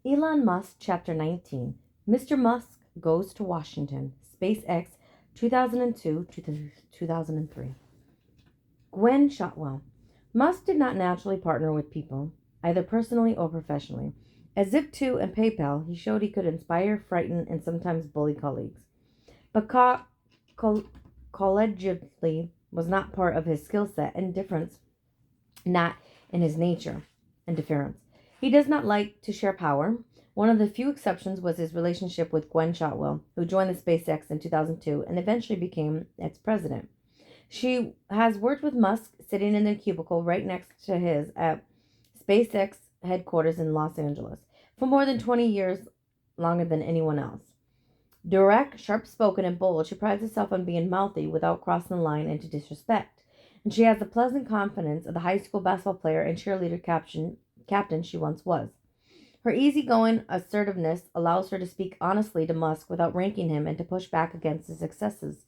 Elon Musk, Chapter 19. Mr. Musk Goes to Washington. SpaceX, 2002 to 2003. Gwen Shotwell. Musk did not naturally partner with people, either personally or professionally. At Zip2 and PayPal, he showed he could inspire, frighten, and sometimes bully colleagues. But collegiately was not part of his skill set, and difference not in his nature and deference. He does not like to share power. One of the few exceptions was his relationship with Gwen Shotwell, who joined the SpaceX in 2002 and eventually became its president. She has worked with Musk sitting in the cubicle right next to his at SpaceX headquarters in Los Angeles for more than 20 years, longer than anyone else. Direct, sharp spoken, and bold, she prides herself on being mouthy without crossing the line into disrespect. And she has the pleasant confidence of the high school basketball player and cheerleader captain she once was. Her easygoing assertiveness allows her to speak honestly to Musk without ranking him and to push back against his excesses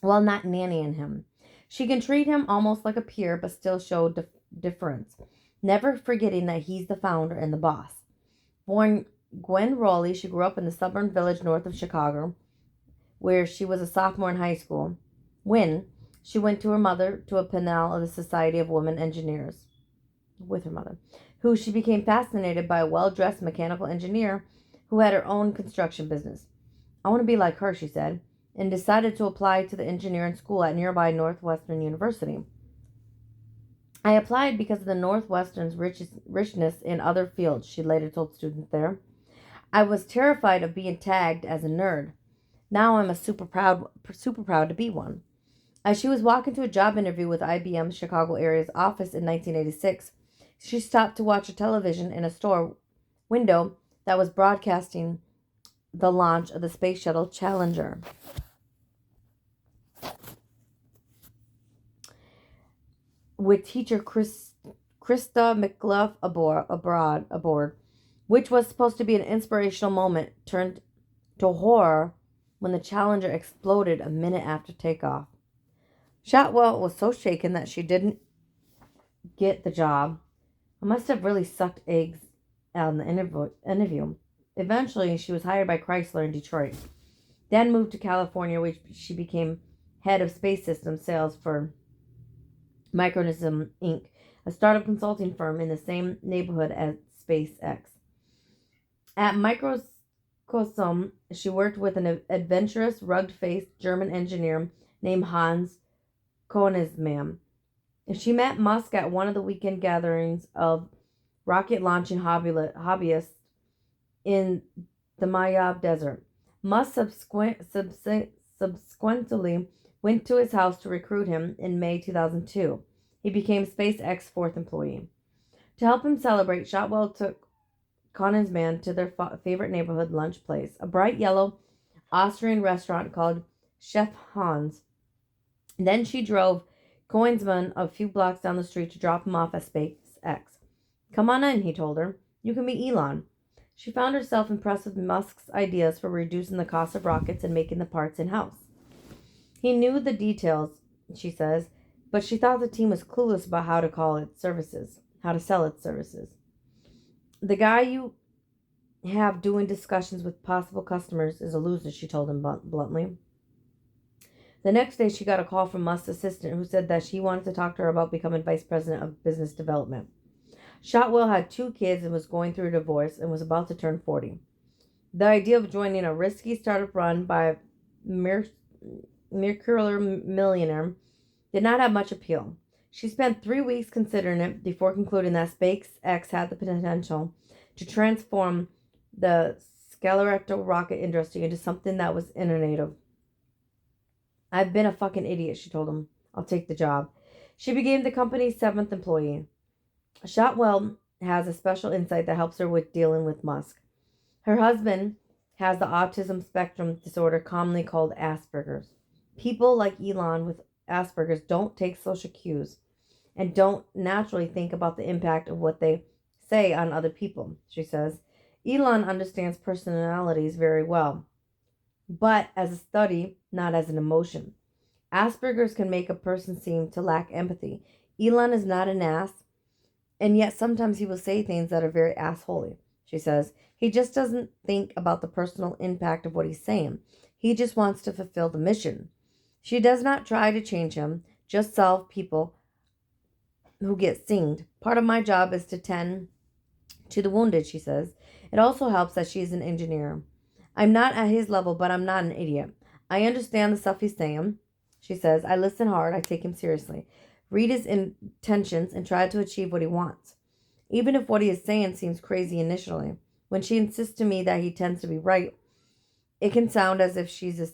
while not nannying him. She can treat him almost like a peer but still show deference, never forgetting that he's the founder and the boss. Born Gwen Rowley, she grew up in the suburban village north of Chicago, where she was a sophomore in high school. When she went to her mother to a panel of the Society of Women Engineers with her mother, who she became fascinated by a well-dressed mechanical engineer who had her own construction business. I want to be like her, she said, and decided to apply to the engineering school at nearby Northwestern University. I applied because of the Northwestern's richness in other fields, she later told students there. I was terrified of being tagged as a nerd. Now I'm super proud to be one. As she was walking to a job interview with IBM's Chicago area's office in 1986, she stopped to watch a television in a store window that was broadcasting the launch of the Space Shuttle Challenger. With teacher Krista McCluff aboard, which was supposed to be an inspirational moment, turned to horror when the Challenger exploded a minute after takeoff. Shotwell was so shaken that she didn't get the job. I must have really sucked eggs out in the interview. Eventually, she was hired by Chrysler in Detroit. Then moved to California, where she became head of space systems sales for Micronism Inc., a startup consulting firm in the same neighborhood as SpaceX. At Microcosm, she worked with an adventurous, rugged-faced German engineer named Hans Koenigsmann. She met Musk at one of the weekend gatherings of rocket launching hobbyists in the Mayab Desert. Musk subsequently went to his house to recruit him in May 2002. He became SpaceX's fourth employee. To help him celebrate, Shotwell took Koenigsmann to their favorite neighborhood lunch place, a bright yellow Austrian restaurant called Chef Hans. Then she drove Koenigsmann a few blocks down the street to drop him off at SpaceX. Come on in, he told her. You can meet Elon. She found herself impressed with Musk's ideas for reducing the cost of rockets and making the parts in-house. He knew the details, she says, but she thought the team was clueless about how to sell its services. The guy you have doing discussions with possible customers is a loser, she told him bluntly. The next day, she got a call from Musk's assistant who said that she wanted to talk to her about becoming vice president of business development. Shotwell had 2 kids and was going through a divorce and was about to turn 40. The idea of joining a risky startup run by a mercurial millionaire did not have much appeal. She spent 3 weeks considering it before concluding that SpaceX had the potential to transform the skeletal rocket industry into something that was innovative. I've been a fucking idiot, she told him. I'll take the job. She became the company's 7th employee. Shotwell has a special insight that helps her with dealing with Musk. Her husband has the autism spectrum disorder commonly called Asperger's. People like Elon with Asperger's don't take social cues and don't naturally think about the impact of what they say on other people, she says. Elon understands personalities very well, but as a study, not as an emotion. Asperger's can make a person seem to lack empathy. Elon is not an ass, and yet sometimes he will say things that are very assholey. she says. He just doesn't think about the personal impact of what he's saying. He just wants to fulfill the mission. She does not try to change him, just solve people who get singed. Part of my job is to tend to the wounded, she says. It also helps that she's an engineer. I'm not at his level, but I'm not an idiot. I understand the stuff he's saying, she says. I listen hard, I take him seriously. Read his intentions and try to achieve what he wants. Even if what he is saying seems crazy initially. When she insists to me that he tends to be right, it can sound as if she's a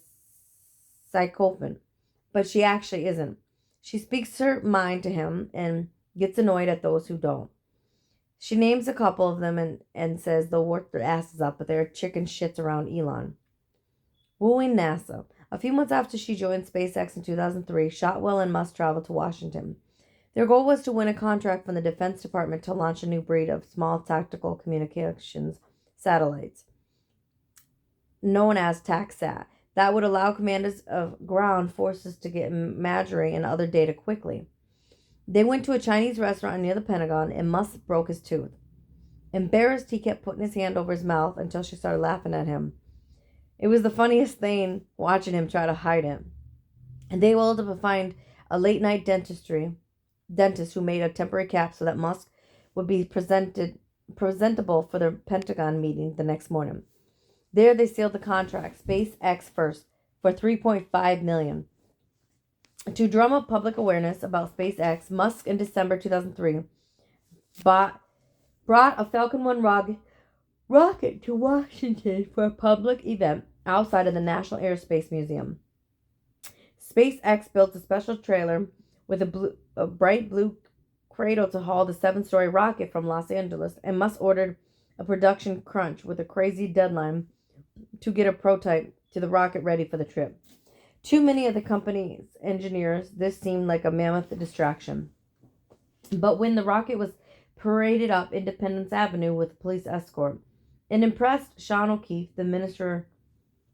psychopath, but she actually isn't. She speaks her mind to him and gets annoyed at those who don't. She names a couple of them and says they'll work their asses up, but they're chicken shits around Elon. Wooing NASA. A few months after she joined SpaceX in 2003, Shotwell and Musk traveled to Washington. Their goal was to win a contract from the Defense Department to launch a new breed of small tactical communications satellites, known as TACSAT, that would allow commanders of ground forces to get imagery and other data quickly. They went to a Chinese restaurant near the Pentagon, and Musk broke his tooth. Embarrassed, he kept putting his hand over his mouth until she started laughing at him. It was the funniest thing watching him try to hide it. And they were able to find a late-night dentist who made a temporary cap so that Musk would be presentable for the Pentagon meeting the next morning. There they sealed the contract, SpaceX first, for $3.5 million. To drum up public awareness about SpaceX, Musk in December 2003 brought a Falcon 1 rocket to Washington for a public event outside of the National Aerospace Museum. SpaceX built a special trailer with a bright blue cradle to haul the 7-story rocket from Los Angeles, and Musk ordered a production crunch with a crazy deadline to get a prototype to the rocket ready for the trip. To many of the company's engineers, this seemed like a mammoth distraction. But when the rocket was paraded up Independence Avenue with a police escort, it impressed Sean O'Keefe, the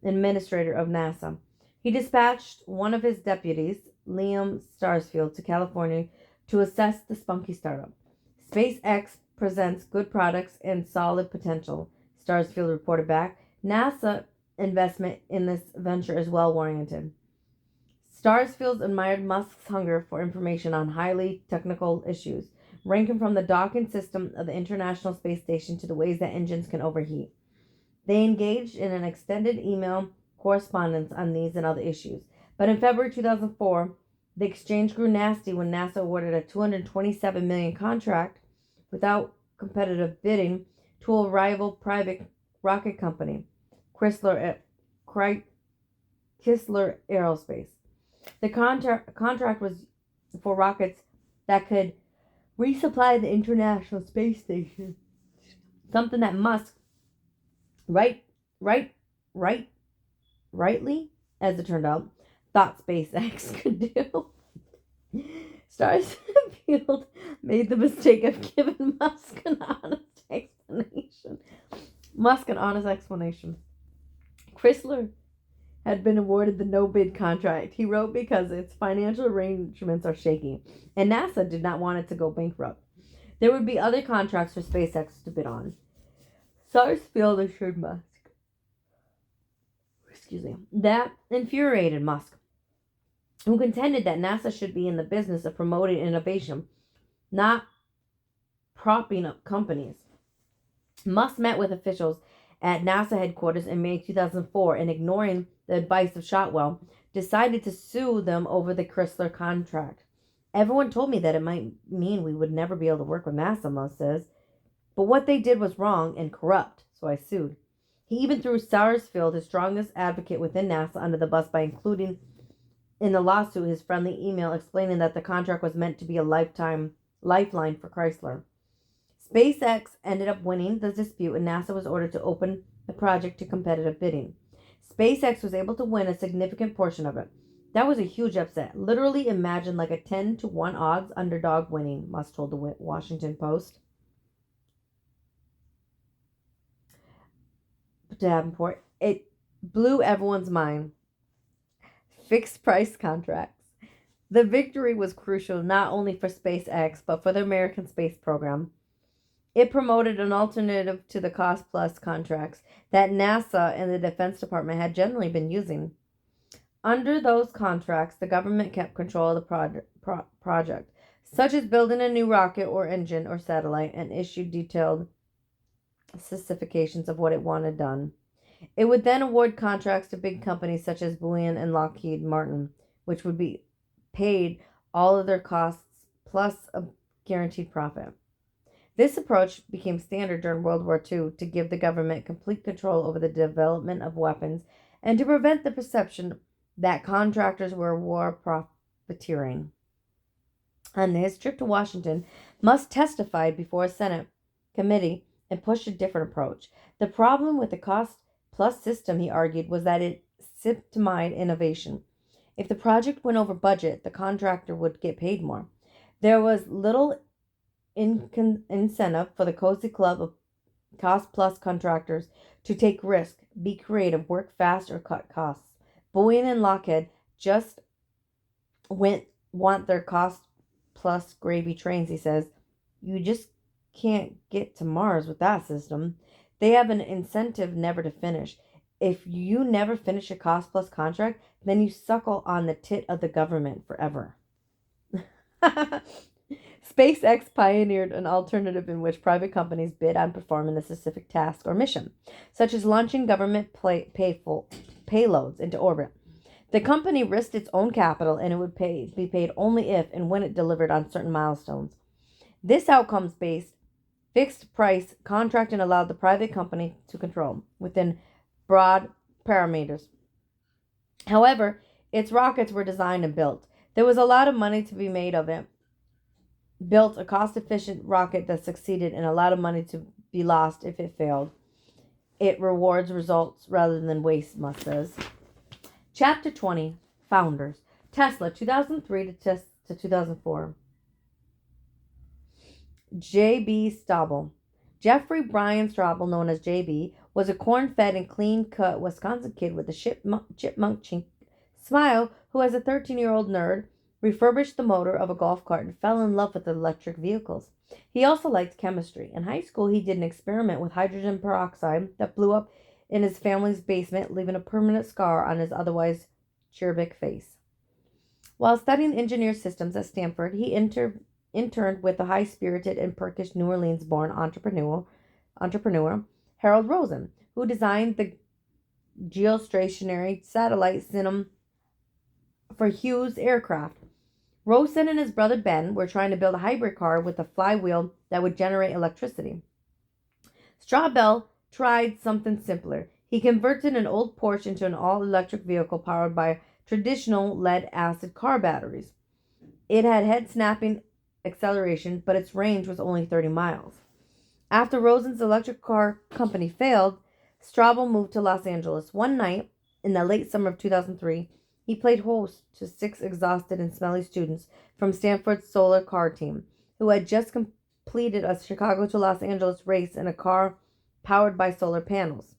administrator of NASA. He dispatched one of his deputies, Liam Starsfield, to California to assess the spunky startup. SpaceX presents good products and solid potential, Starsfield reported back. NASA investment in this venture is well warranted. Starsfield admired Musk's hunger for information on highly technical issues, ranking from the docking system of the International Space Station to the ways that engines can overheat. They engaged in an extended email correspondence on these and other issues. But in February 2004, the exchange grew nasty when NASA awarded a $227 million contract without competitive bidding to a rival private rocket company, Chrysler Aerospace. The contract was for rockets that could resupply the International Space Station, something that Musk, rightly, as it turned out, thought SpaceX could do. Starsfield made the mistake of giving Musk an honest explanation. Chrysler had been awarded the no-bid contract, he wrote, because its financial arrangements are shaky, and NASA did not want it to go bankrupt. There would be other contracts for SpaceX to bid on. Sarsfield assured Musk. That infuriated Musk, who contended that NASA should be in the business of promoting innovation, not propping up companies. Musk met with officials at NASA headquarters in May 2004 and, ignoring the advice of Shotwell, decided to sue them over the Chrysler contract. Everyone told me that it might mean we would never be able to work with NASA, Musk says. But what they did was wrong and corrupt, so I sued. He even threw Sarsfield, his strongest advocate within NASA, under the bus by including in the lawsuit his friendly email explaining that the contract was meant to be a lifeline for Chrysler. SpaceX ended up winning the dispute, and NASA was ordered to open the project to competitive bidding. SpaceX was able to win a significant portion of it. That was a huge upset. Literally imagine like a 10-1 odds underdog winning, Musk told the Washington Post. Davenport, it blew everyone's mind. Fixed price contracts. The victory was crucial not only for SpaceX, but for the American space program. It promoted an alternative to the cost plus contracts that NASA and the Defense Department had generally been using. Under those contracts, the government kept control of the project, such as building a new rocket or engine or satellite, and issued detailed specifications of what it wanted done. It would then award contracts to big companies such as Boeing and Lockheed Martin, which would be paid all of their costs plus a guaranteed profit. This approach became standard during World War II to give the government complete control over the development of weapons and to prevent the perception that contractors were war profiteering. On his trip to Washington, Musk testified before a Senate committee and pushed a different approach. The problem with the cost plus system, he argued, was that it stymied innovation. If the project went over budget, the contractor would get paid more. There was little incentive for the cozy club of cost plus contractors to take risk, be creative, work fast, or cut costs. Boeing and Lockheed just want their cost plus gravy trains, he says. You just can't get to Mars with that system. They have an incentive never to finish. If you never finish a cost plus contract, then you suckle on the tit of the government forever. SpaceX pioneered an alternative in which private companies bid on performing a specific task or mission, such as launching government payloads into orbit. The company risked its own capital, and it would be paid only if and when it delivered on certain milestones. This outcomes-based, fixed-price contracting allowed the private company to control within broad parameters. However, its rockets were designed and built. There was a lot of money to be made of it. Built a cost-efficient rocket that succeeded and a lot of money to be lost if it failed. It rewards results rather than waste, Musk says. Chapter 20, Founders. Tesla, 2003 to 2004. J.B. Staubel. Jeffrey Brian Staubel, known as J.B., was a corn-fed and clean-cut Wisconsin kid with a chipmunk smile who, as a 13-year-old nerd, refurbished the motor of a golf cart and fell in love with electric vehicles. He also liked chemistry. In high school, he did an experiment with hydrogen peroxide that blew up in his family's basement, leaving a permanent scar on his otherwise cherubic face. While studying engineer systems at Stanford, he interned with the high-spirited and perkish New Orleans-born entrepreneur Harold Rosen, who designed the geostationary satellite system for Hughes Aircraft. Rosen and his brother Ben were trying to build a hybrid car with a flywheel that would generate electricity. Staubel tried something simpler. He converted an old Porsche into an all-electric vehicle powered by traditional lead-acid car batteries. It had head-snapping acceleration, but its range was only 30 miles. After Rosen's electric car company failed, Staubel moved to Los Angeles. One night, in the late summer of 2003, he played host to 6 exhausted and smelly students from Stanford's solar car team, who had just completed a Chicago to Los Angeles race in a car powered by solar panels.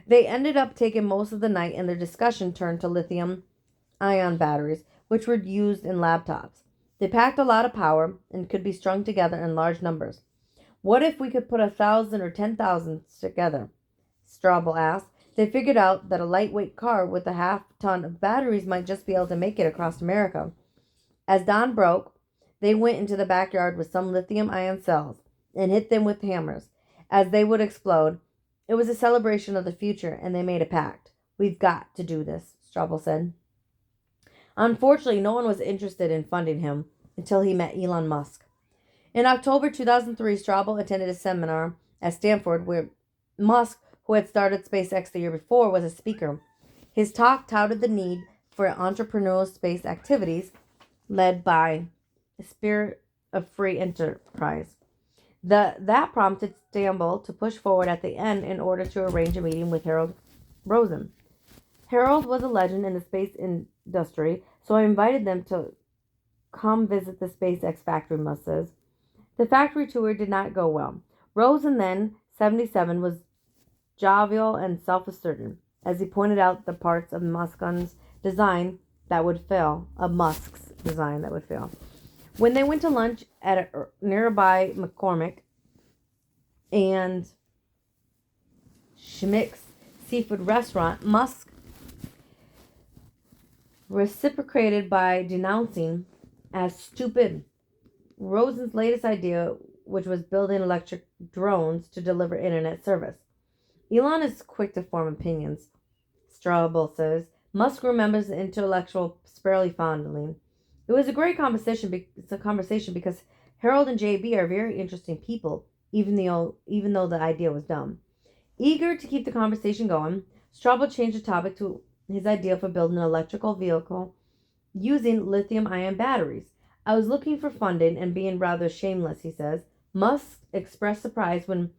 They ended up taking most of the night, and their discussion turned to lithium-ion batteries, which were used in laptops. They packed a lot of power and could be strung together in large numbers. What if we could put 1,000 or 10,000 together? Staubel asked. They figured out that a lightweight car with a half-ton of batteries might just be able to make it across America. As dawn broke, they went into the backyard with some lithium-ion cells and hit them with hammers. As they would explode, it was a celebration of the future, and they made a pact. We've got to do this, Staubel said. Unfortunately, no one was interested in funding him until he met Elon Musk. In October 2003, Staubel attended a seminar at Stanford where Musk, who had started SpaceX the year before, was a speaker. His talk touted the need for entrepreneurial space activities led by a spirit of free enterprise. That prompted Staubel to push forward at the end in order to arrange a meeting with Harold Rosen. Harold was a legend in the space industry, so I invited them to come visit the SpaceX factory, Musk says. The factory tour did not go well. Rosen, then 77, was jovial and self-assertive as he pointed out the parts of Musk's design that would fail. When they went to lunch at a nearby McCormick, and Schmick's seafood restaurant, Musk reciprocated by denouncing as stupid Rosen's latest idea, which was building electric drones to deliver internet service. Elon is quick to form opinions, Straubel says. Musk remembers the intellectual sparely fondly. It was a great conversation because Harold and JB are very interesting people, even though the idea was dumb. Eager to keep the conversation going, Straubel changed the topic to his idea for building an electrical vehicle using lithium-ion batteries. I was looking for funding and being rather shameless, he says. Musk expressed surprise when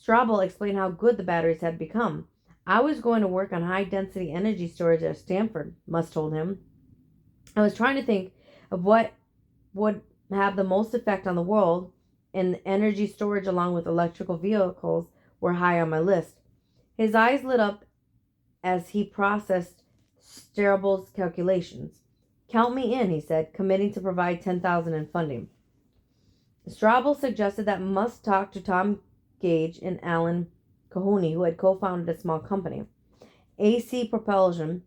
Straubel explained how good the batteries had become. I was going to work on high-density energy storage at Stanford, Musk told him. I was trying to think of what would have the most effect on the world, and energy storage along with electrical vehicles were high on my list. His eyes lit up as he processed Straubel's calculations. Count me in, he said, committing to provide $10,000 in funding. Straubel suggested that Musk talk to Tom Gage and Alan Cohoney, who had co-founded a small company, AC Propulsion,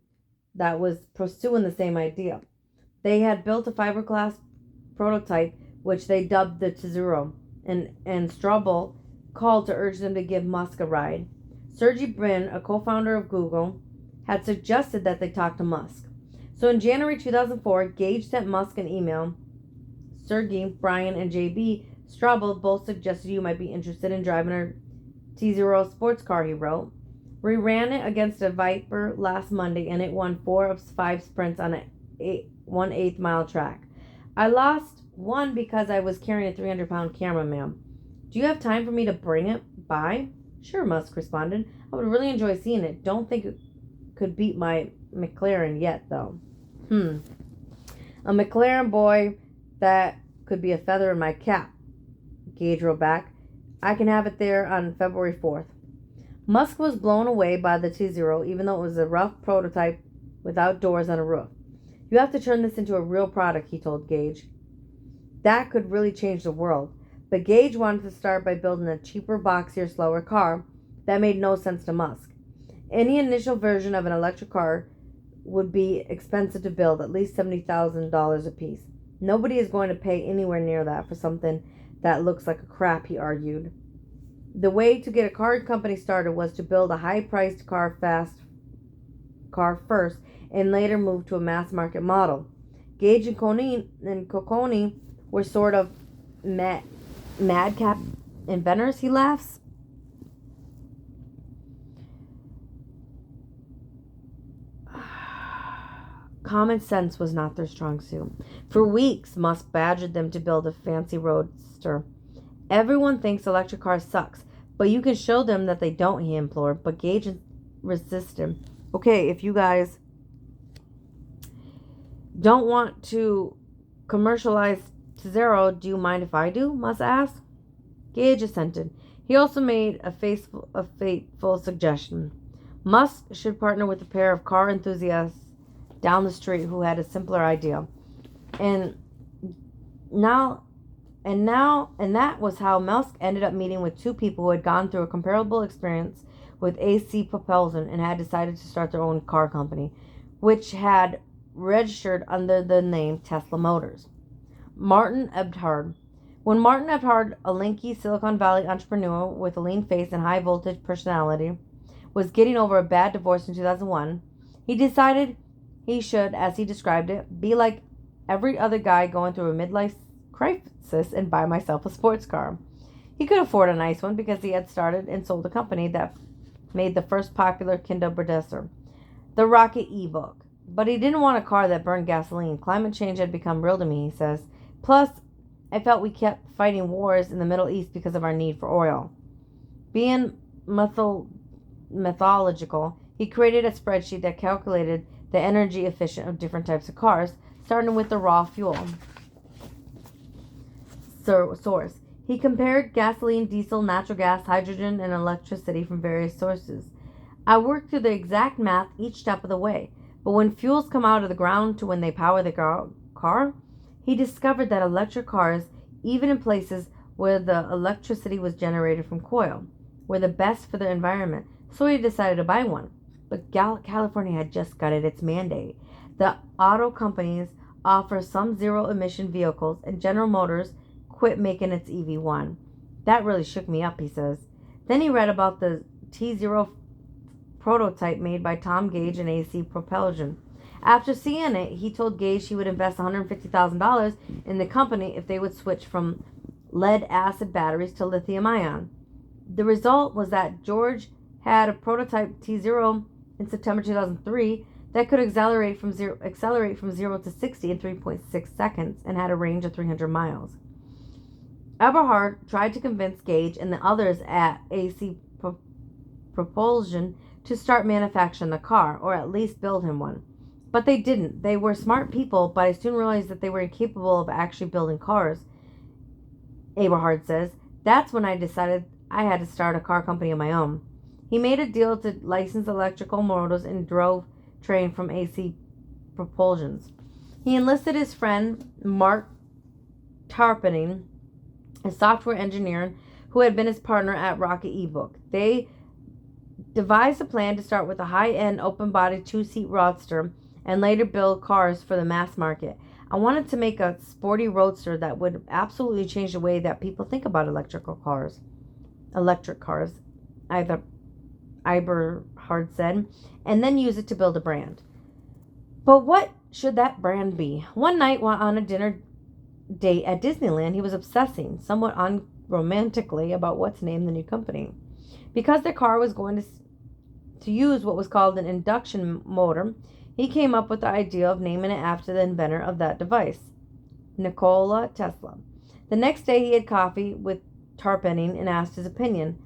that was pursuing the same idea. They had built a fiberglass prototype, which they dubbed the T-Zero, and Straubel called to urge them to give Musk a ride. Sergey Brin, a co-founder of Google, had suggested that they talk to Musk. So in January 2004, Gage sent Musk an email. Sergey, Brian, and JB Straubel both suggested you might be interested in driving our T-Zero sports car, he wrote. We ran it against a Viper last Monday, and it won 4 of 5 sprints on a 1/8 mile track. I lost one because I was carrying a 300-pound camera, ma'am. Do you have time for me to bring it by? Sure, Musk responded. I would really enjoy seeing it. Don't think it could beat my McLaren yet, though. A McLaren, boy, that could be a feather in my cap, Gage wrote back. I can have it there on February 4th. Musk was blown away by the T-Zero, even though it was a rough prototype without doors on a roof. You have to turn this into a real product, he told Gage. That could really change the world. But Gage wanted to start by building a cheaper, boxier, slower car. That made no sense to Musk. Any initial version of an electric car would be expensive to build, at least $70,000 a piece. Nobody is going to pay anywhere near that for something that looks like a crap, he argued. The way to get a car company started was to build a high-priced car first and later move to a mass-market model. Gage and Cocconi were sort of madcap inventors, he laughs. Common sense was not their strong suit. For weeks, Musk badgered them to build a fancy roadster. Everyone thinks electric cars sucks, but you can show them that they don't, he implored. But Gage resisted. Okay, if you guys don't want to commercialize T-Zero, do you mind if I do? Musk asked. Gage assented. He also made a fateful suggestion. Musk should partner with a pair of car enthusiasts down the street who had a simpler idea. And that was how Musk ended up meeting with two people who had gone through a comparable experience with AC Propulsion and had decided to start their own car company, which had registered under the name Tesla Motors. Martin Eberhard. When Martin Eberhard, a lanky Silicon Valley entrepreneur with a lean face and high voltage personality, was getting over a bad divorce in 2001, he decided he should, as he described it, be like every other guy going through a midlife crisis and buy myself a sports car. He could afford a nice one because he had started and sold a company that made the first popular Kindle predecessor, the Rocket e-book. But he didn't want a car that burned gasoline. Climate change had become real to me, he says. Plus, I felt we kept fighting wars in the Middle East because of our need for oil. Being methodical, he created a spreadsheet that calculated the energy efficient of different types of cars, starting with the raw fuel source. He compared gasoline, diesel, natural gas, hydrogen, and electricity from various sources. I worked through the exact math each step of the way, but when fuels come out of the ground to when they power the car, he discovered that electric cars, even in places where the electricity was generated from coal, were the best for the environment, so he decided to buy one. But California had just gutted its mandate. The auto companies offer some zero-emission vehicles, and General Motors quit making its EV1. That really shook me up, he says. Then he read about the T0 prototype made by Tom Gage and AC Propulsion. After seeing it, he told Gage he would invest $150,000 in the company if they would switch from lead-acid batteries to lithium-ion. The result was that George had a prototype T0 in September 2003 that could accelerate from 0 to 60 in 3.6 seconds and had a range of 300 miles. Eberhard tried to convince Gage and the others at AC Propulsion to start manufacturing the car, or at least build him one. But they didn't. They were smart people, but I soon realized that they were incapable of actually building cars. Eberhard says, that's when I decided I had to start a car company of my own. He made a deal to license electrical motors and drove train from AC Propulsions. He enlisted his friend Mark Tarpening, a software engineer who had been his partner at Rocket eBook. They devised a plan to start with a high-end open-body two-seat roadster and later build cars for the mass market. I wanted to make a sporty roadster that would absolutely change the way that people think about electric cars, Eberhard said, and then use it to build a brand. But what should that brand be? One night while on a dinner date at Disneyland, he was obsessing, somewhat unromantically, about what to name the new company. Because the car was going to use what was called an induction motor, he came up with the idea of naming it after the inventor of that device, Nikola Tesla. The next day he had coffee with Tarpening and asked his opinion.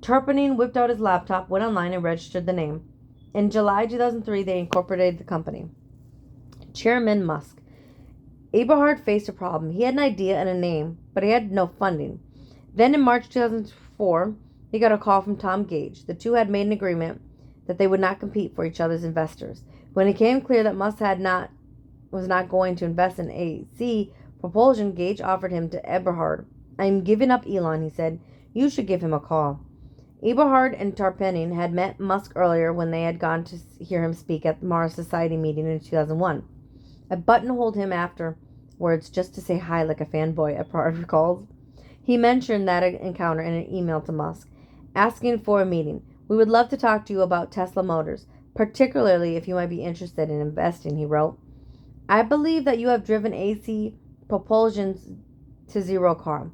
Tarpening whipped out his laptop, went online, and registered the name. In July 2003, they incorporated the company. Chairman Musk. Eberhard faced a problem. He had an idea and a name, but he had no funding. Then in March 2004, he got a call from Tom Gage. The two had made an agreement that they would not compete for each other's investors. When it became clear that Musk was not going to invest in AC Propulsion, Gage offered him to Eberhard. I'm giving up Elon, he said. You should give him a call. Eberhard and Tarpening had met Musk earlier when they had gone to hear him speak at the Mars Society meeting in 2001. I buttonholed him afterwards just to say hi like a fanboy, Eberhard recalls. He mentioned that encounter in an email to Musk, asking for a meeting. We would love to talk to you about Tesla Motors, particularly if you might be interested in investing, he wrote. I believe that you have driven AC Propulsion's to zero car.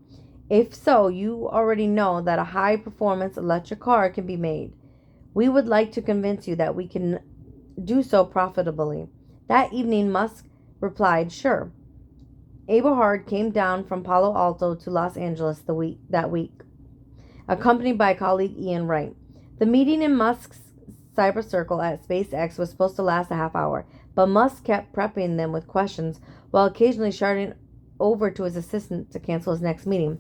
If so, you already know that a high-performance electric car can be made. We would like to convince you that we can do so profitably. That evening, Musk replied, sure. Eberhard came down from Palo Alto to Los Angeles that week, accompanied by colleague Ian Wright. The meeting in Musk's cyber circle at SpaceX was supposed to last a half hour, but Musk kept prepping them with questions while occasionally shouting over to his assistant to cancel his next meeting.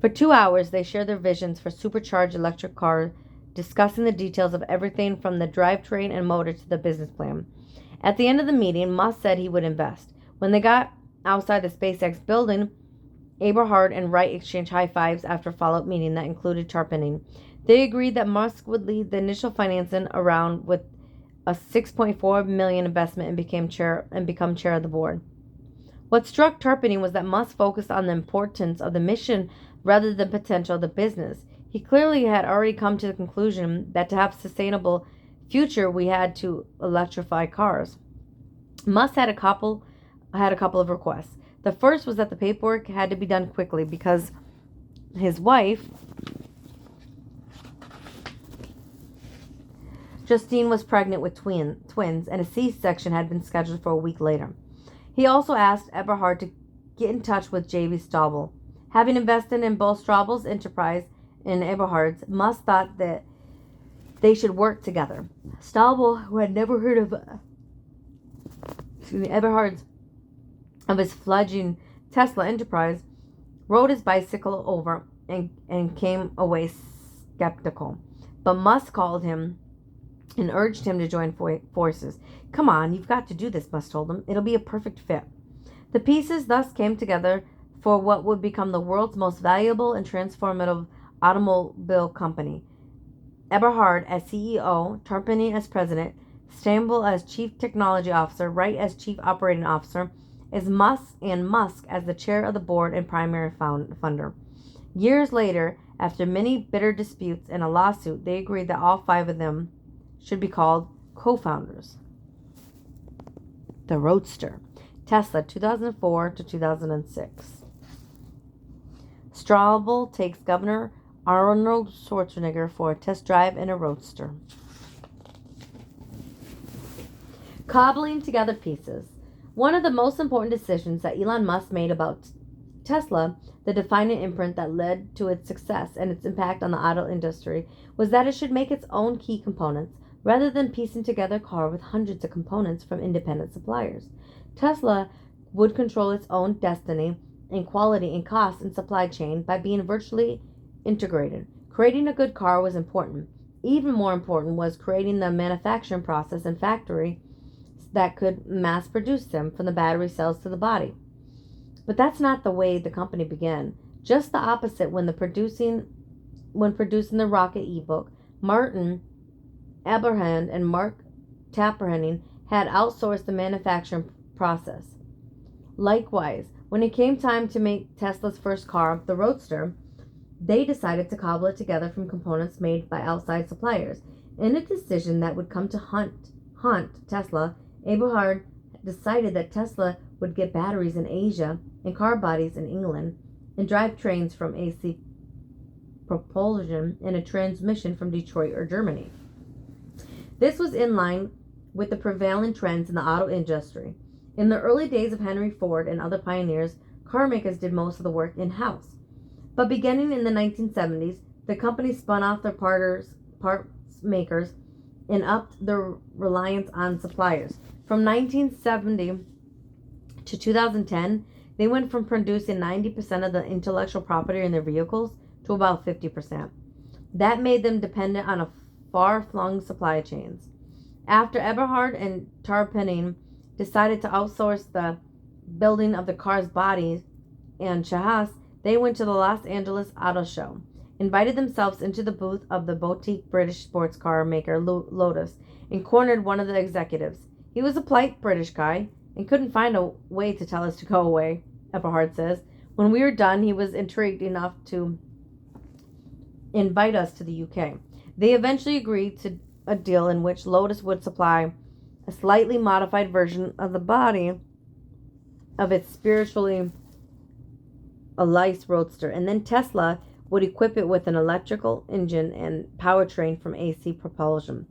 For 2 hours, they shared their visions for supercharged electric cars, discussing the details of everything from the drivetrain and motor to the business plan. At the end of the meeting, Musk said he would invest. When they got outside the SpaceX building, Eberhard and Wright exchanged high fives after a follow-up meeting that included Tarpening. They agreed that Musk would lead the initial financing around with a $6.4 million investment and become chair of the board. What struck Tarpening was that Musk focused on the importance of the mission rather than potential of the business. He clearly had already come to the conclusion that to have a sustainable future, we had to electrify cars. Musk had a couple of requests. The first was that the paperwork had to be done quickly because his wife, Justine, was pregnant with twins, and a C-section had been scheduled for a week later. He also asked Eberhard to get in touch with J.B. Staubel. Having invested in both Staubel's enterprise and Eberhard's, Musk thought that they should work together. Staubel, who had never heard of Eberhard's of his fledgling Tesla enterprise, rode his bicycle over and came away skeptical. But Musk called him and urged him to join forces. Come on, you've got to do this, Musk told him. It'll be a perfect fit. The pieces thus came together for what would become the world's most valuable and transformative automobile company. Eberhard as CEO, Tarpenning as president, Stambul as chief technology officer, Wright as chief operating officer, and Musk as the chair of the board and primary funder. Years later, after many bitter disputes and a lawsuit, they agreed that all five of them should be called co-founders. The Roadster. Tesla, 2004 to 2006. Straubel takes Governor Arnold Schwarzenegger for a test drive in a Roadster. Cobbling together pieces. One of the most important decisions that Elon Musk made about Tesla, the defining imprint that led to its success and its impact on the auto industry, was that it should make its own key components, rather than piecing together a car with hundreds of components from independent suppliers. Tesla would control its own destiny in quality and cost and supply chain by being virtually integrated. Creating a good car was important. Even more important was creating the manufacturing process and factory that could mass produce them, from the battery cells to the body. But that's not the way the company began. Just the opposite. When producing the rocket ebook, Martin Eberhard and Mark Tarpenning had outsourced the manufacturing process. Likewise, when it came time to make Tesla's first car, the Roadster, they decided to cobble it together from components made by outside suppliers. In a decision that would come to haunt Tesla, Eberhard decided that Tesla would get batteries in Asia and car bodies in England and drive trains from AC propulsion and a transmission from Detroit or Germany. This was in line with the prevailing trends in the auto industry. In the early days of Henry Ford and other pioneers, car makers did most of the work in-house. But beginning in the 1970s, the company spun off their parts makers and upped their reliance on suppliers. From 1970 to 2010, they went from producing 90% of the intellectual property in their vehicles to about 50%. That made them dependent on a far-flung supply chains. After Eberhard and Tarpenning decided to outsource the building of the car's bodies and chassis, they went to the Los Angeles Auto Show, invited themselves into the booth of the boutique British sports car maker Lotus, and cornered one of the executives. He was a polite British guy and couldn't find a way to tell us to go away, Eberhard says. When we were done, he was intrigued enough to invite us to the UK. They eventually agreed to a deal in which Lotus would supply a slightly modified version of the body of its spiritually Elise Roadster, and then Tesla would equip it with an electrical engine and powertrain from AC propulsion.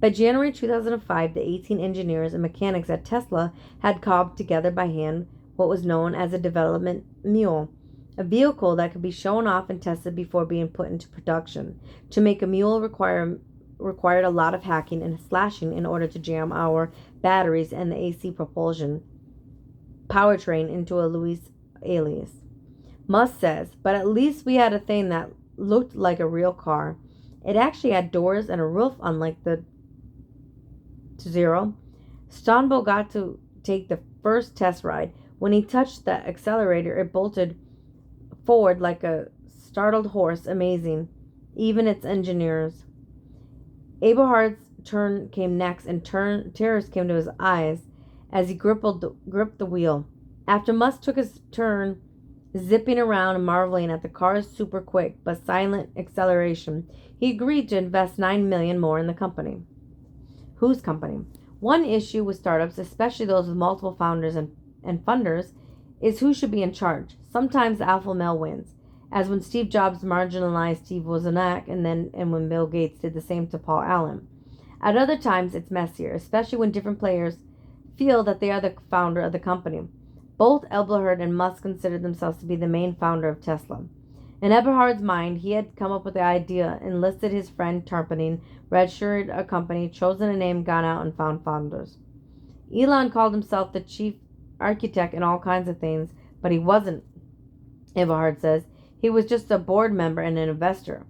By January 2005, the 18 engineers and mechanics at Tesla had cobbed together by hand what was known as a development mule, a vehicle that could be shown off and tested before being put into production. To make a mule required a lot of hacking and slashing in order to jam our batteries and the AC propulsion powertrain into a Louis Alias. Musk says, but at least we had a thing that looked like a real car. It actually had doors and a roof, unlike the Zero. Stambul got to take the first test ride. When he touched the accelerator, it bolted forward like a startled horse, amazing even its engineers. Eberhard's turn came next, and tears came to his eyes as he gripped the wheel. After Musk took his turn, zipping around and marveling at the car's super quick but silent acceleration, he agreed to invest $9 million more in the company. Whose company? One issue with startups, especially those with multiple founders and funders, is who should be in charge. Sometimes the alpha male wins, as when Steve Jobs marginalized Steve Wozniak and when Bill Gates did the same to Paul Allen. At other times, it's messier, especially when different players feel that they are the founder of the company. Both Eberhard and Musk considered themselves to be the main founder of Tesla. In Eberhard's mind, he had come up with the idea, enlisted his friend Tarpenning, registered a company, chosen a name, gone out and found founders. Elon called himself the chief architect and all kinds of things, but he wasn't, Eberhard says. He was just a board member and an investor.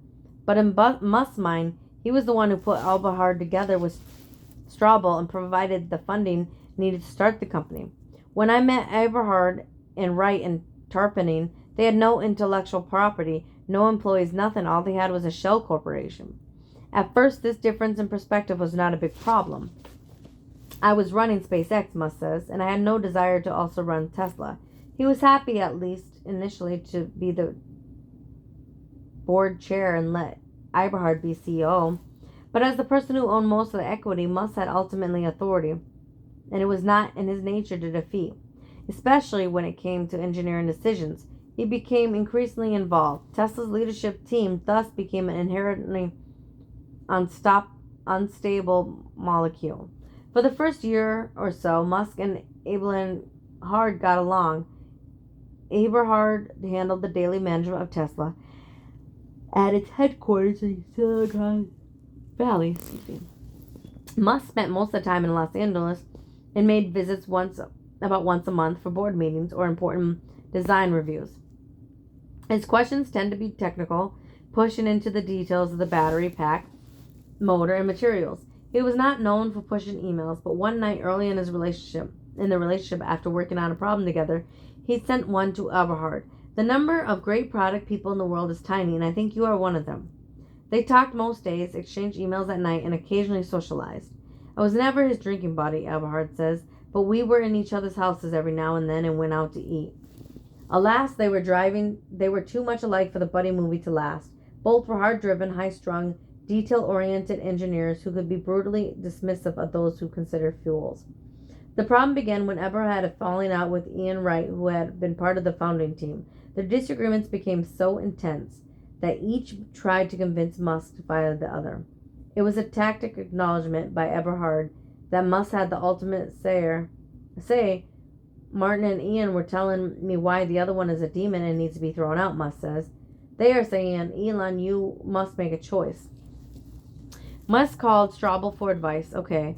But in Musk's mind, he was the one who put Eberhard together with Straubel and provided the funding needed to start the company. When I met Eberhard and Wright in tarpaulin. They had no intellectual property, no employees, nothing. All they had was a shell corporation. At first, this difference in perspective was not a big problem. I was running SpaceX, Musk says, and I had no desire to also run Tesla. He was happy, at least initially, to be the board chair and let Eberhard be CEO. But as the person who owned most of the equity, Musk had ultimately authority, and it was not in his nature to defeat, especially when it came to engineering decisions. He became increasingly involved. Tesla's leadership team thus became an inherently unstable molecule. For the first year or so, Musk and Eberhard got along. Eberhard handled the daily management of Tesla at its headquarters in Silicon Valley. Musk spent most of the time in Los Angeles and made visits about once a month for board meetings or important design reviews. His questions tend to be technical, pushing into the details of the battery pack, motor, and materials. He was not known for pushing emails, but one night early in the relationship after working on a problem together, he sent one to Eberhard. The number of great product people in the world is tiny, and I think you are one of them. They talked most days, exchanged emails at night, and occasionally socialized. I was never his drinking buddy, Eberhard says, but we were in each other's houses every now and then and went out to eat. Alas, they were too much alike for the buddy movie to last. Both were hard-driven, high-strung, detail-oriented engineers who could be brutally dismissive of those who considered fools. The problem began when Eberhard had a falling out with Ian Wright, who had been part of the founding team. Their disagreements became so intense that each tried to convince Musk to fire the other. It was a tacit acknowledgement by Eberhard that Musk had the ultimate say. Martin and Ian were telling me why the other one is a demon and needs to be thrown out, Musk says. They are saying, Elon, you must make a choice. Musk called Straubel for advice. Okay,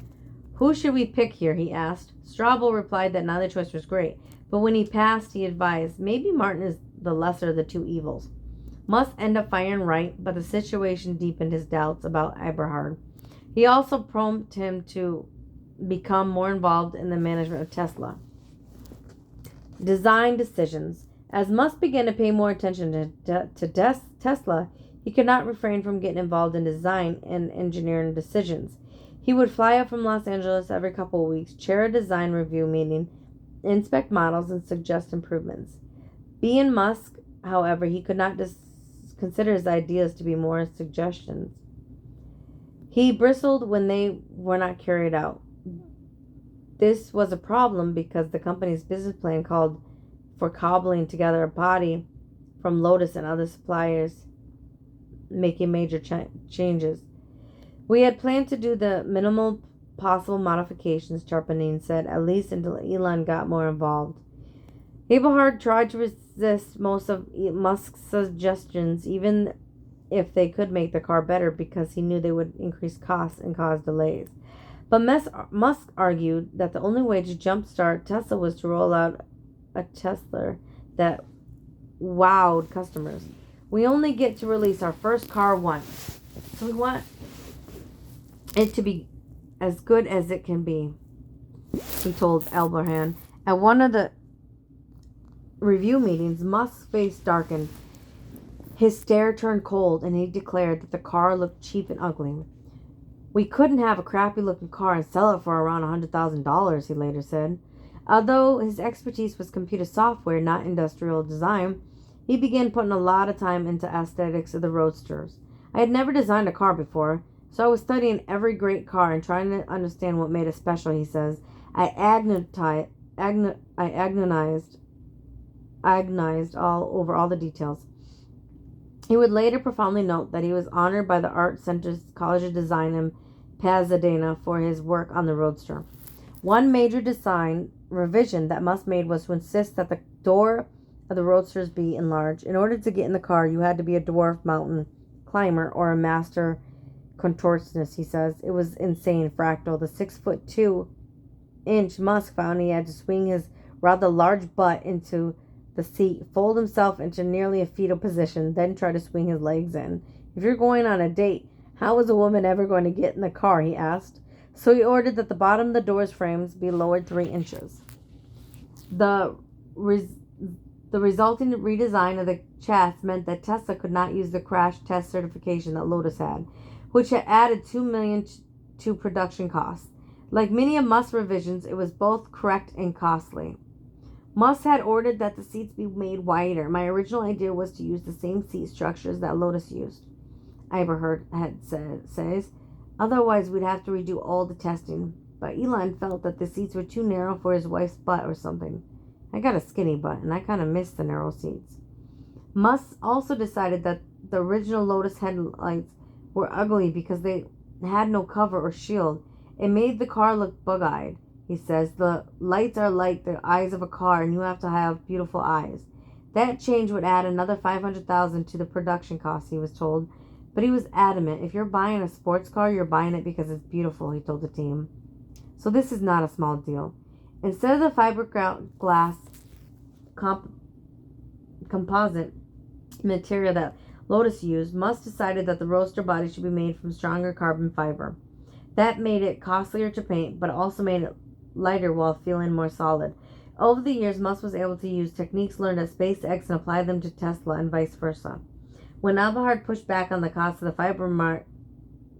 who should we pick here, he asked. Straubel replied that neither choice was great, but when he passed, he advised, maybe Martin is the lesser of the two evils. Musk ended up firing Wright, but the situation deepened his doubts about Eberhard. He also prompted him to become more involved in the management of Tesla. Design decisions. As Musk began to pay more attention to Tesla, he could not refrain from getting involved in design and engineering decisions. He would fly up from Los Angeles every couple of weeks, chair a design review meeting, inspect models, and suggest improvements. Being Musk, however, he could not consider his ideas to be more suggestions. He bristled when they were not carried out. This was a problem because the company's business plan called for cobbling together a body from Lotus and other suppliers, making major changes. We had planned to do the minimal possible modifications, Tarpanin said, at least until Elon got more involved. Eberhard tried to resist most of Musk's suggestions, even if they could make the car better, because he knew they would increase costs and cause delays. But Musk argued that the only way to jumpstart Tesla was to roll out a Tesla that wowed customers. We only get to release our first car once, so we want it to be as good as it can be, he told Eberhard. At one of the review meetings, Musk's face darkened. His stare turned cold, and he declared that the car looked cheap and ugly. We couldn't have a crappy-looking car and sell it for around $100,000, he later said. Although his expertise was computer software, not industrial design, he began putting a lot of time into aesthetics of the Roadsters. I had never designed a car before, so I was studying every great car and trying to understand what made it special, he says. I agonized over all the details. He would later profoundly note that he was honored by the Art Center's College of Design in Pasadena for his work on the Roadster. One major design revision that Musk made was to insist that the door of the Roadsters be enlarged. In order to get in the car, you had to be a dwarf mountain climber or a master contortionist, he says. It was insane, fractal. The 6'2" Musk found he had to swing his rather large butt into the seat, fold himself into nearly a fetal position, then try to swing his legs in. If you're going on a date, how is a woman ever going to get in the car, he asked. So he ordered that the bottom of the door's frames be lowered 3 inches. The The resulting redesign of the chassis meant that Tesla could not use the crash test certification that Lotus had, which had added $2 million to production costs. Like many of Musk's revisions, it was both correct and costly. Musk had ordered that the seats be made wider. My original idea was to use the same seat structures that Lotus used, Eberhard says. Otherwise, we'd have to redo all the testing. But Elon felt that the seats were too narrow for his wife's butt or something. I got a skinny butt, and I kind of miss the narrow seats. Musk also decided that the original Lotus headlights were ugly because they had no cover or shield. It made the car look bug-eyed. He says, the lights are like the eyes of a car, and you have to have beautiful eyes. That change would add another $500,000 to the production costs, he was told. But he was adamant. If you're buying a sports car, you're buying it because it's beautiful, he told the team. So this is not a small deal. Instead of the fiberglass composite material that Lotus used, Musk decided that the Roadster body should be made from stronger carbon fiber. That made it costlier to paint, but also made it lighter while feeling more solid. Over the years, Musk was able to use techniques learned at SpaceX and apply them to Tesla and vice versa. When Eberhard pushed back on the cost of the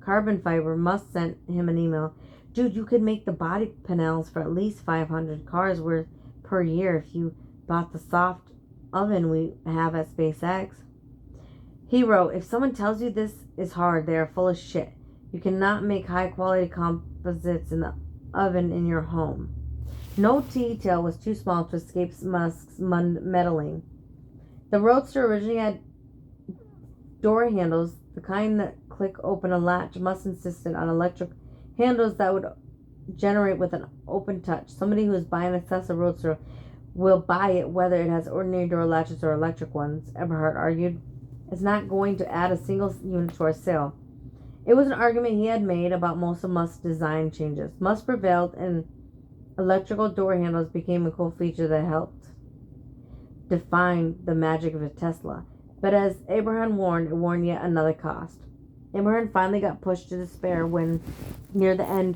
carbon fiber, Musk sent him an email. Dude, you could make the body panels for at least 500 cars worth per year if you bought the soft oven we have at SpaceX. He wrote, if someone tells you this is hard, they are full of shit. You cannot make high-quality composites in the oven in your home. No detail was too small to escape Musk's meddling. The Roadster originally had door handles, the kind that click open a latch. Musk insisted on electric handles that would generate with an open touch. Somebody who is buying a Tesla Roadster will buy it whether it has ordinary door latches or electric ones, Eberhard argued. It's not going to add a single unit to our sale. It was an argument he had made about most of Musk's design changes. Musk prevailed, and electrical door handles became a cool feature that helped define the magic of a Tesla. But as Abraham warned, it warned yet another cost. Abraham finally got pushed to despair when, near the end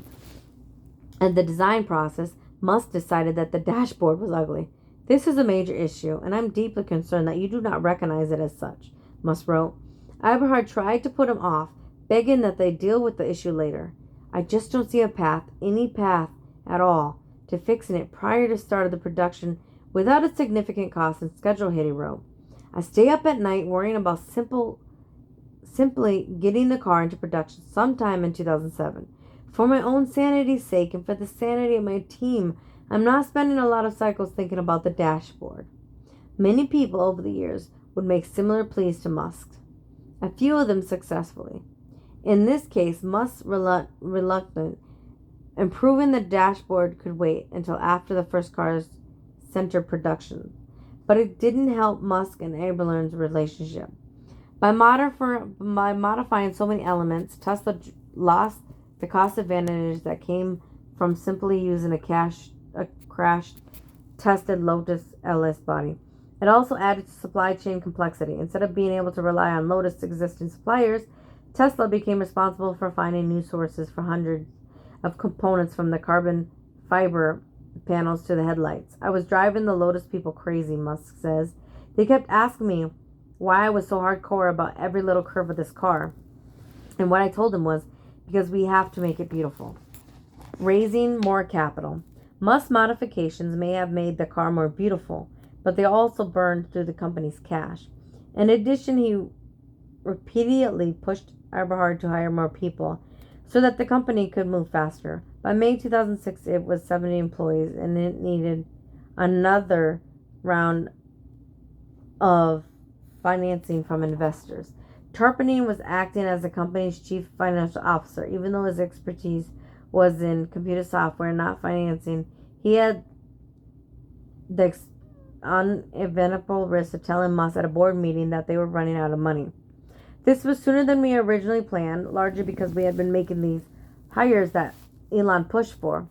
of the design process, Musk decided that the dashboard was ugly. This is a major issue, and I'm deeply concerned that you do not recognize it as such, Musk wrote. Eberhard tried to put him off, begging that they deal with the issue later. I just don't see a path, any path at all, to fixing it prior to start of the production without a significant cost and schedule hit, he wrote. I stay up at night worrying about simply getting the car into production sometime in 2007. For my own sanity's sake and for the sanity of my team, I'm not spending a lot of cycles thinking about the dashboard. Many people over the years would make similar pleas to Musk, a few of them successfully. In this case, Musk reluctant, improving the dashboard could wait until after the first car's center production. But it didn't help Musk and Aberlin's relationship. By modifying so many elements, Tesla lost the cost advantage that came from simply using a crash-tested Lotus LS body. It also added to supply chain complexity. Instead of being able to rely on Lotus' existing suppliers, Tesla became responsible for finding new sources for hundreds of components from the carbon fiber panels to the headlights. I was driving the Lotus people crazy, Musk says. They kept asking me why I was so hardcore about every little curve of this car. And what I told them was, because we have to make it beautiful. Raising more capital. Musk's modifications may have made the car more beautiful, but they also burned through the company's cash. In addition, he repeatedly pushed Eberhard to hire more people so that the company could move faster. By May 2006, it was 70 employees, and it needed another round of financing from investors. Turpinning was acting as the company's chief financial officer. Even though his expertise was in computer software, not financing, he had the uneventful risk of telling Musk at a board meeting that they were running out of money. This was sooner than we originally planned, largely because we had been making these hires that Elon pushed for,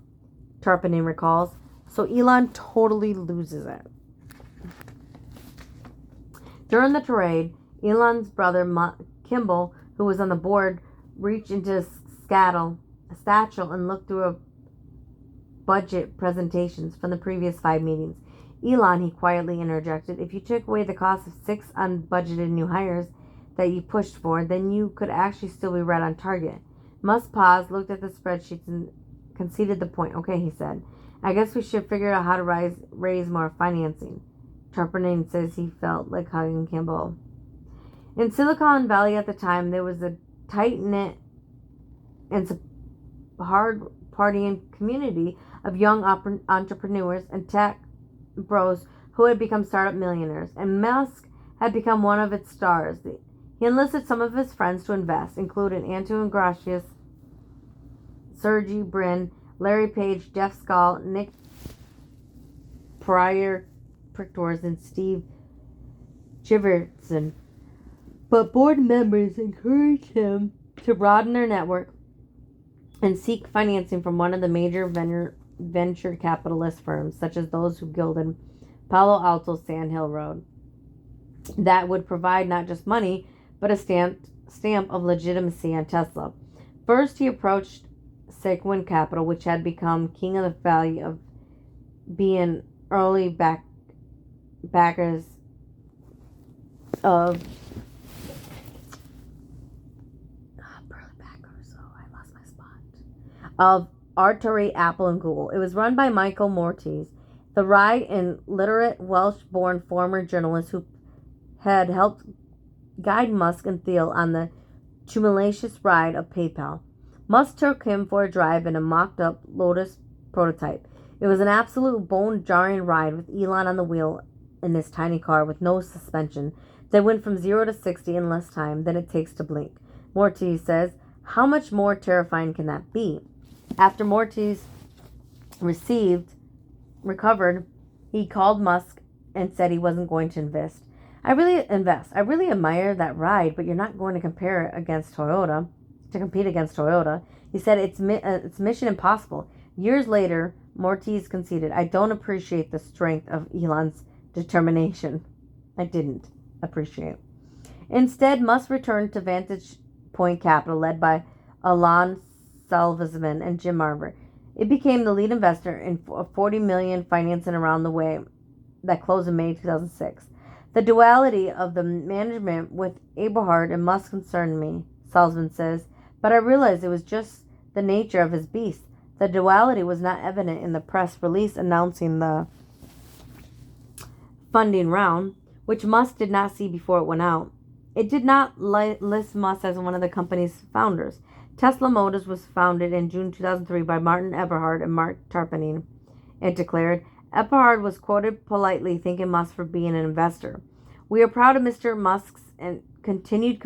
Turpinning recalls. So Elon totally loses it. During the parade, Elon's brother Kimball, who was on the board, reached into his satchel and looked through budget presentations from the previous 5 meetings. Elon, he quietly interjected, if you took away the cost of 6 unbudgeted new hires that you pushed for, then you could actually still be right on target. Musk paused, looked at the spreadsheets, and conceded the point. Okay, he said. I guess we should figure out how to raise more financing. Tarpanin says he felt like hugging Campbell. In Silicon Valley at the time, there was a tight-knit and hard-partying community of young entrepreneurs and tech bros who had become startup millionaires, and Musk had become one of its stars. He enlisted some of his friends to invest, including Antoine Gracias, Sergey Brin, Larry Page, Jeff Skoll, Nick Pryor, and Steve Chivertson. But board members encouraged him to broaden their network and seek financing from one of the major venture capitalist firms, such as those who gilded Palo Alto Sand Hill Road, that would provide not just money, but a stamp of legitimacy on Tesla. First, he approached Sequin Capital, which had become king of the valley of being early backers of Artery, Apple, and Google. It was run by Michael Mortis, the wry and literate Welsh-born former journalist who had helped guide Musk and Thiel on the tumultuous ride of PayPal. Musk took him for a drive in a mocked-up Lotus prototype. It was an absolute bone-jarring ride with Elon on the wheel in this tiny car with no suspension that went from 0 to 60 in less time than it takes to blink. Mortis says, how much more terrifying can that be? After Mortis recovered, he called Musk and said he wasn't going to invest. I really admire that ride, but you're not going to compete against Toyota. He said it's mission impossible. Years later, Mortis conceded, I don't appreciate the strength of Elon's determination. I didn't appreciate. Instead, Musk returned to Vantage Point Capital, led by Alon Salvesman and Jim Marver. It became the lead investor in $40 million financing around the way that closed in May 2006. The duality of the management with Eberhard and Musk concerned me, Salzman says, but I realized it was just the nature of his beast. The duality was not evident in the press release announcing the funding round, which Musk did not see before it went out. It did not list Musk as one of the company's founders. Tesla Motors was founded in June 2003 by Martin Eberhard and Mark Tarpanin, it declared. Eberhard was quoted politely thanking Musk for being an investor. We are proud of Mr. Musk's and continued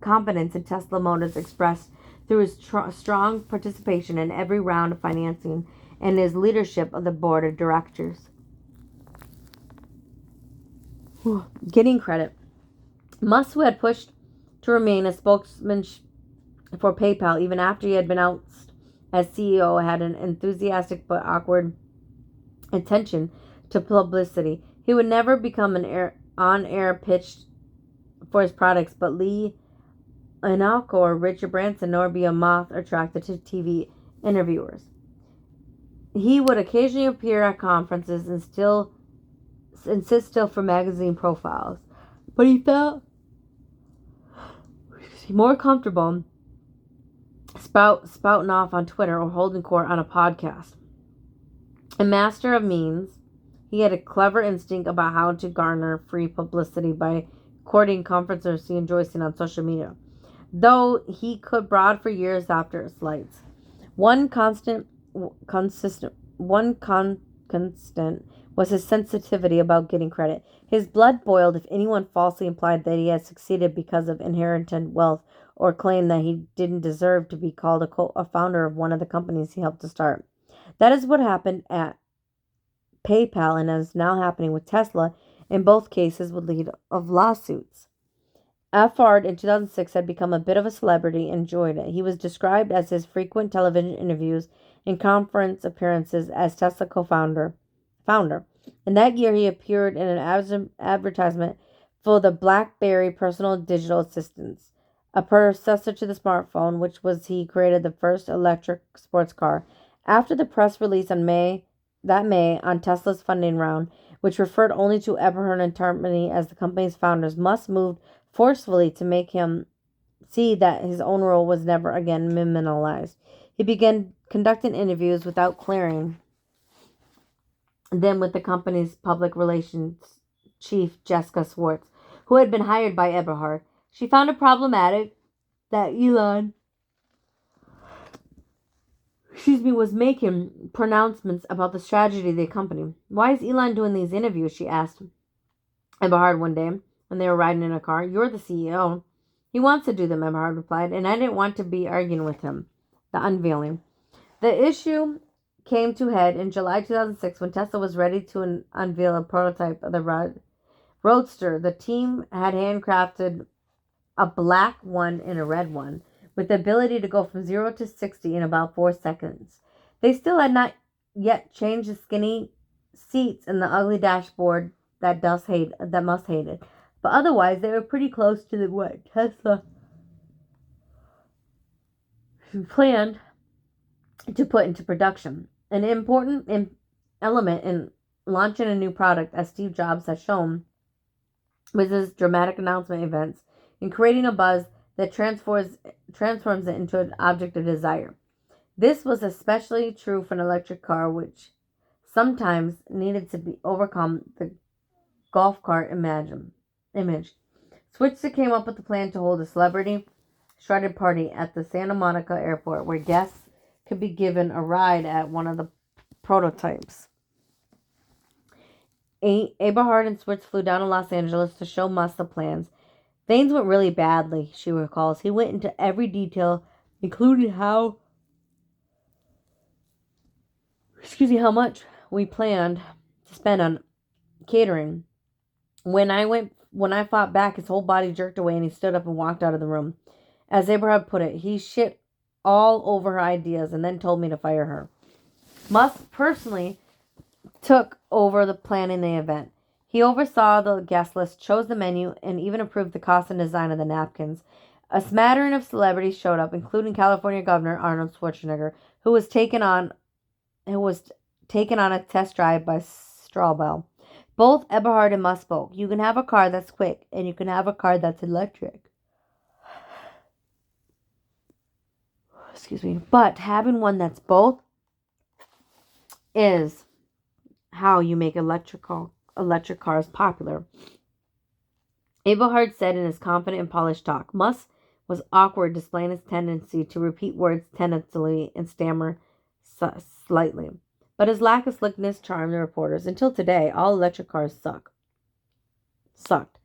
confidence in Tesla Motors expressed through his strong participation in every round of financing and his leadership of the board of directors. Getting credit. Musk, who had pushed to remain a spokesman for PayPal even after he had been announced as CEO, had an enthusiastic but awkward attention to publicity. He would never become an on-air pitch for his products, but Lee Iacocca or Richard Branson, nor be a moth attracted to TV interviewers. He would occasionally appear at conferences and sit still for magazine profiles, but he felt more comfortable spouting off on Twitter or holding court on a podcast. A master of means, he had a clever instinct about how to garner free publicity by courting controversy and rejoicing on social media, though he could brood for years after its lights. One constant was his sensitivity about getting credit. His blood boiled if anyone falsely implied that he had succeeded because of inherited wealth or claimed that he didn't deserve to be called a founder of one of the companies he helped to start. That is what happened at PayPal and is now happening with Tesla. In both cases would lead of lawsuits. Eberhard in 2006 had become a bit of a celebrity and enjoyed it. He was described as his frequent television interviews and conference appearances as Tesla co-founder. In that year, he appeared in an advertisement for the BlackBerry personal digital assistants, a predecessor to the smartphone, which was he created the first electric sports car. After the press release on May that May on Tesla's funding round, which referred only to Eberhard and Tartany as the company's founders. Musk moved forcefully to make him see that his own role was never again minimalized. He began conducting interviews without clearing them with the company's public relations chief, Jessica Swartz, who had been hired by Eberhard. She found it problematic that Elon was making pronouncements about the strategy of the company. Why is Elon doing these interviews? She asked Eberhard one day when they were riding in a car. You're the CEO. He wants to do them, Eberhard replied, and I didn't want to be arguing with him. The unveiling. The issue came to head in July 2006 when Tesla was ready to unveil a prototype of the Roadster. The team had handcrafted a black one and a red one, with the ability to go from 0 to 60 in about 4 seconds. They still had not yet changed the skinny seats and the ugly dashboard that Musk hated. But otherwise, they were pretty close to what Tesla planned to put into production. An important element in launching a new product, as Steve Jobs has shown, with his dramatic announcement events, and creating a buzz that transforms it into an object of desire. This was especially true for an electric car, which sometimes needed to be overcome the golf cart image. Switzer came up with the plan to hold a celebrity shredded party at the Santa Monica airport where guests could be given a ride at one of the prototypes. Eberhard and Switz flew down to Los Angeles to show Musk the plans. Things went really badly, she recalls. He went into every detail, including how much we planned to spend on catering. When I fought back, his whole body jerked away and he stood up and walked out of the room. As Eberhard put it, he shit all over her ideas and then told me to fire her. Musk personally took over the planning the event. He oversaw the guest list, chose the menu, and even approved the cost and design of the napkins. A smattering of celebrities showed up, including California Governor Arnold Schwarzenegger, who was taken on a test drive by Straubel. Both Eberhard and Musk spoke. You can have a car that's quick, and you can have a car that's electric. But having one that's both is how you make electric cars popular. Eberhard said in his confident and polished talk. Musk was awkward, displaying his tendency to repeat words tentatively and stammer slightly. But his lack of slickness charmed the reporters. Until today, all electric cars sucked.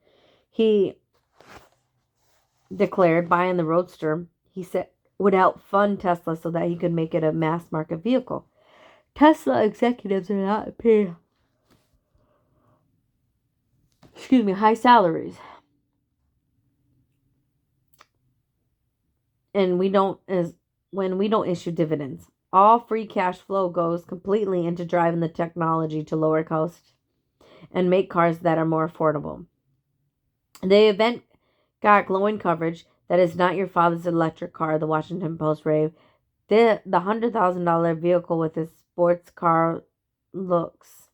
He declared buying the Roadster, he said, would help fund Tesla so that he could make it a mass market vehicle. Tesla executives are not paid high salaries. And when we don't issue dividends. All free cash flow goes completely into driving the technology to lower cost and make cars that are more affordable. The event got glowing coverage that is not your father's electric car, the Washington Post raved. The $100,000 vehicle with its sports car looks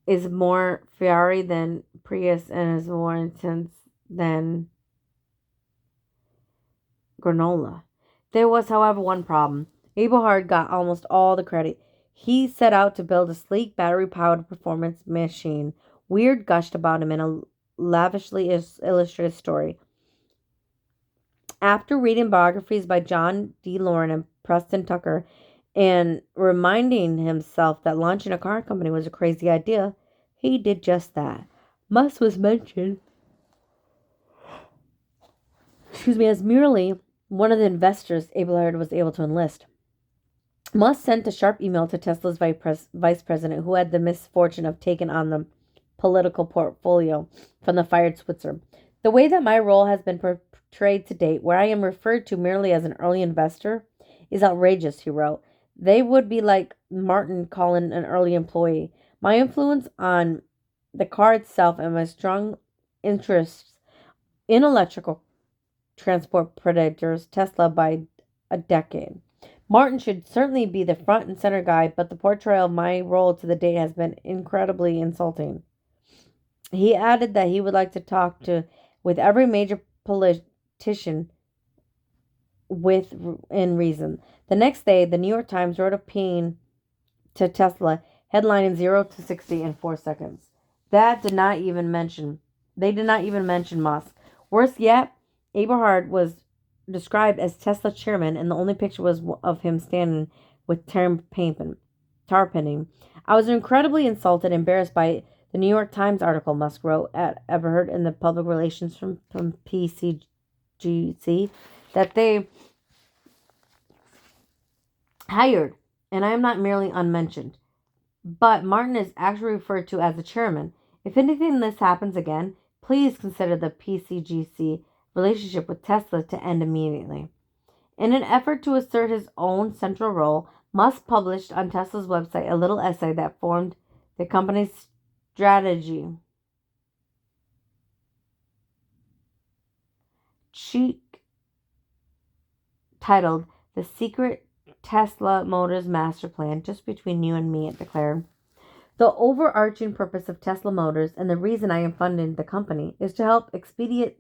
is more Ferrari than Prius and is more intense than granola. There was, however, one problem. Eberhard got almost all the credit. He set out to build a sleek, battery-powered performance machine. Weird gushed about him in a lavishly illustrated story. After reading biographies by John D. Lauren and Preston Tucker and reminding himself that launching a car company was a crazy idea, he did just that. Musk was mentioned as merely one of the investors Eberhard was able to enlist. Musk sent a sharp email to Tesla's vice president, who had the misfortune of taking on the political portfolio from the fired Switzer. The way that my role has been portrayed to date, where I am referred to merely as an early investor, is outrageous, he wrote. They would be like Martin calling an early employee. My influence on the car itself and my strong interests in electrical transport predators Tesla by a decade. Martin should certainly be the front and center guy, but the portrayal of my role to the date has been incredibly insulting. He added that he would like to talk to with every major politician within reason. The next day, the New York Times wrote a pain to Tesla, headlining 0 to 60 in 4 seconds. That did not even mention, they did not even mention Musk. Worse yet, Eberhard was described as Tesla chairman, and the only picture was of him standing with tarpaulin. I was incredibly insulted and embarrassed by the New York Times article, Musk wrote at Eberhard in the public relations from PCGC, that they hired, and I am not merely unmentioned. But Martin is actually referred to as the chairman. If anything this happens again, please consider the PCGC relationship with Tesla to end immediately. In an effort to assert his own central role, Musk published on Tesla's website a little essay that formed the company's strategy. Cheek titled The Secret Tesla Motors Master Plan, just between you and me, it declared. The overarching purpose of Tesla Motors and the reason I am funding the company is to help expedite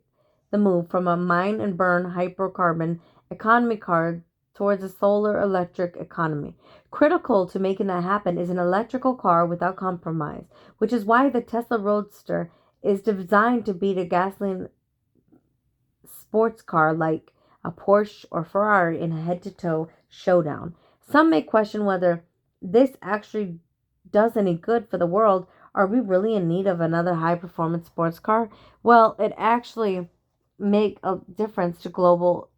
the move from a mine and burn hydrocarbon economy car towards a solar electric economy. Critical to making that happen is an electrical car without compromise, which is why the Tesla Roadster is designed to beat a gasoline sports car like a Porsche or Ferrari in a head-to-toe showdown. Some may question whether this actually does any good for the world. Are we really in need of another high-performance sports car? Well, it actually make a difference to global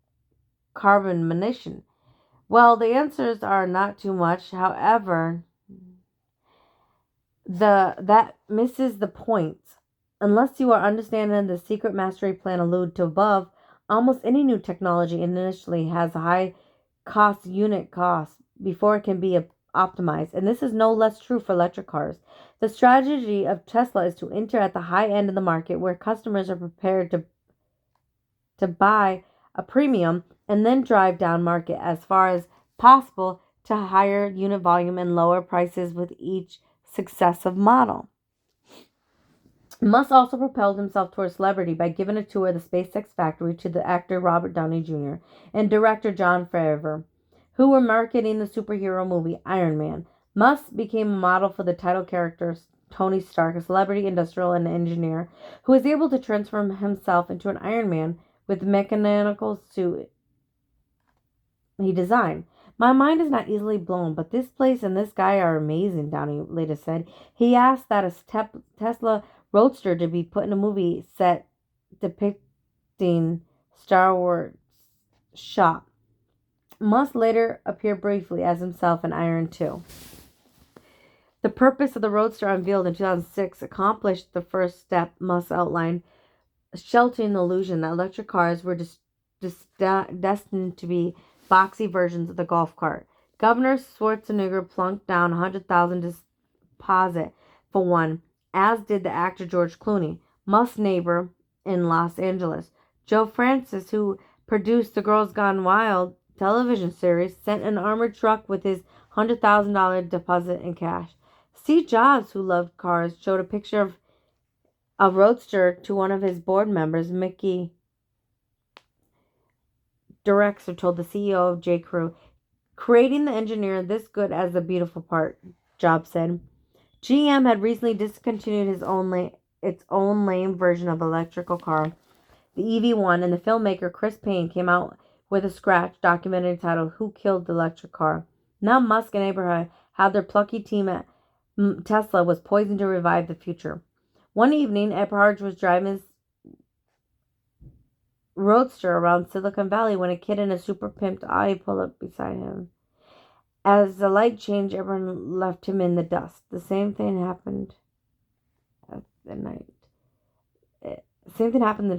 carbon emission. Well, the answers are not too much. However, that misses the point. Unless you are understanding the secret mastery plan alluded to above, almost any new technology initially has a high unit cost before it can be optimized, and this is no less true for electric cars. The strategy of Tesla is to enter at the high end of the market where customers are prepared to buy a premium and then drive down market as far as possible to higher unit volume and lower prices with each successive model. Musk also propelled himself towards celebrity by giving a tour of the SpaceX factory to the actor Robert Downey Jr. and director Jon Favreau, who were marketing the superhero movie Iron Man. Musk became a model for the title character Tony Stark, a celebrity industrial and engineer who was able to transform himself into an Iron Man with the mechanical suit he designed. My mind is not easily blown, but this place and this guy are amazing, Downey later said. He asked that a Tesla Roadster to be put in a movie set depicting Star Wars shop. Musk later appeared briefly as himself in Iron 2. The purpose of the Roadster unveiled in 2006 accomplished the first step Musk outlined, sheltering the illusion that electric cars were destined to be boxy versions of the golf cart. Governor Schwarzenegger plunked down $100,000 deposit for one, as did the actor George Clooney, Musk's neighbor in Los Angeles. Joe Francis, who produced the Girls Gone Wild television series, sent an armored truck with his $100,000 deposit in cash. Steve Jobs, who loved cars, showed a picture of a Roadster to one of his board members. Mickey Drexler told the CEO of J. Crew, "Creating the engineer this good as the beautiful part," Jobs said. GM had recently discontinued its own lame version of electrical car, the EV1, and the filmmaker Chris Payne came out with a scratch documentary titled "Who Killed the Electric Car?" Now Musk and Abraham had their plucky team at Tesla was poised to revive the future. One evening, Eberhard was driving his Roadster around Silicon Valley when a kid in a super pimped Audi pulled up beside him. As the light changed, everyone left him in the dust. The same thing happened at the night. Same thing happened the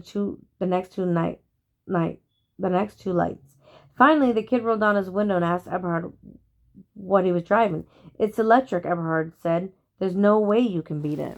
next two lights. Finally, the kid rolled down his window and asked Eberhard what he was driving. "It's electric," Eberhard said. "There's no way you can beat it."